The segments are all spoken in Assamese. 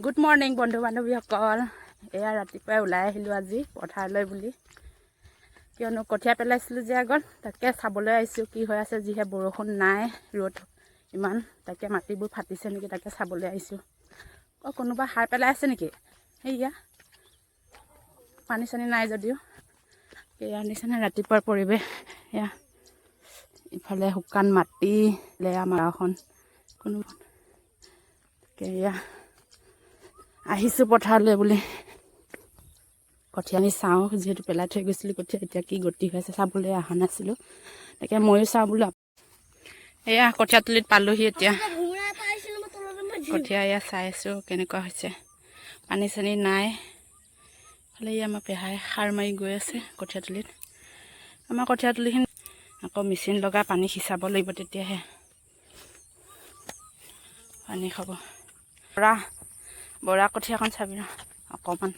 গুড মৰ্ণিং বন্ধু বান্ধৱীসকল। এয়া ৰাতিপুৱাই ওলাই আহিলোঁ আজি পথাৰলৈ বুলি, কিয়নো কঠীয়া পেলাইছিলোঁ যে আগত, তাকে চাবলৈ আহিছোঁ কি হৈ আছে। যিহে বৰষুণ নাই, ৰ'দ ইমান, তাকে মাটিবোৰ ফাটিছে নেকি তাকে চাবলৈ আহিছোঁ। কোনোবা সাৰ পেলাই আছে নেকি? সেয়া পানী চানী নাই যদিও, এয়া নিচিনা ৰাতিপুৱাৰ পৰিৱেশ। এয়া ইফালে শুকান মাটি, লেয়া মাৰাখন কোনো তাকে এয়া আহিছোঁ পথাৰলৈ বুলি। কঠীয়া আমি চাওঁ, যিহেতু পেলাই থৈ গৈছিলোঁ কঠীয়া, এতিয়া কি গতি হৈছে চাবলৈ অহা নাছিলোঁ, তাকে ময়ো চাওঁ বোলো। এয়া কঠীয়া তলিত পালোহি এতিয়া। কঠীয়া এয়া চাই আছোঁ কেনেকুৱা হৈছে, পানী চানী নাই। ফালে আমাৰ পেহাই সাৰ মাৰি গৈ আছে কঠীয়া তলিত। আমাৰ কঠীয়া তলিখিনি আকৌ মেচিন লগাই পানী সিঁচাব লাগিব, তেতিয়াহে পানী খাব। বৰা কঠীয়াখন চাবি ন অকণমান,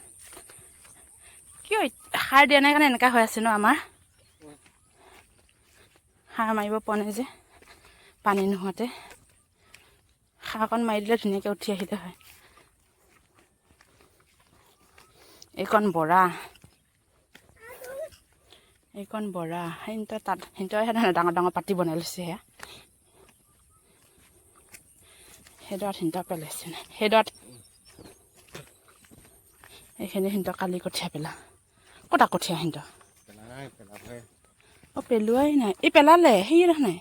কিয় সাৰ দিয়া নাই কাৰণে এনেকুৱা হৈ আছে ন। আমাৰ সাৰ মাৰিব পৰা নাই যে, পানী নোহোৱাতে। সাৰকণ মাৰি দিলে ধুনীয়াকৈ উঠি আহিলে হয়। এইকণ বৰা, এইকণ বৰা। সিহঁতৰ তাত সিহঁতৰহে ডাঙৰ ডাঙৰ পাতি বনাই লৈছে। সেয়া সেইডৰাত সিহঁতৰ পেলাইছে নাই, সেইডৰাত এইখিনি সিহঁতৰ কালি কঠীয়া পেলা। ক'তা কঠীয়া সিহঁতৰ পেলোৱাই নাই। এই পেলালে সেই দেখা নাই,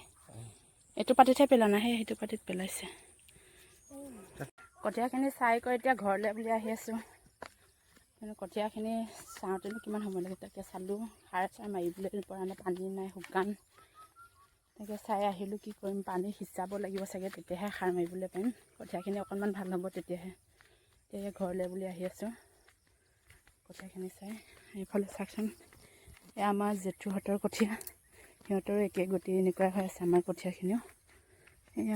এইটো পাতিতহে পেলোৱা নাই, সেইটো পাতিত পেলাইছে। কঠীয়াখিনি চাই কৰি এতিয়া ঘৰলৈ বুলি আহি আছোঁ। কিন্তু কঠীয়াখিনি চাওঁতেনো কিমান সময় লাগে, তাকে চালোঁ। সাৰ চাৰ মাৰিবলৈ পৰা নাই, পানী নাই, শুকান। তাকে চাই আহিলোঁ। কি কৰিম, পানী সিঁচাব লাগিব চাগে, তেতিয়াহে সাৰ মাৰিবলৈ পাৰিম। কঠীয়াখিনি অকণমান ভাল হ'ব তেতিয়াহে। এতিয়া ঘৰলৈ বুলি আহি আছোঁ কঠীয়াখিনি চাই। এইফালে চাওকচোন, এয়া আমাৰ জেঠুহঁতৰ কঠীয়া, সিহঁতৰো একে গতি এনেকুৱা হৈ আছে আমাৰ কঠীয়াখিনিও।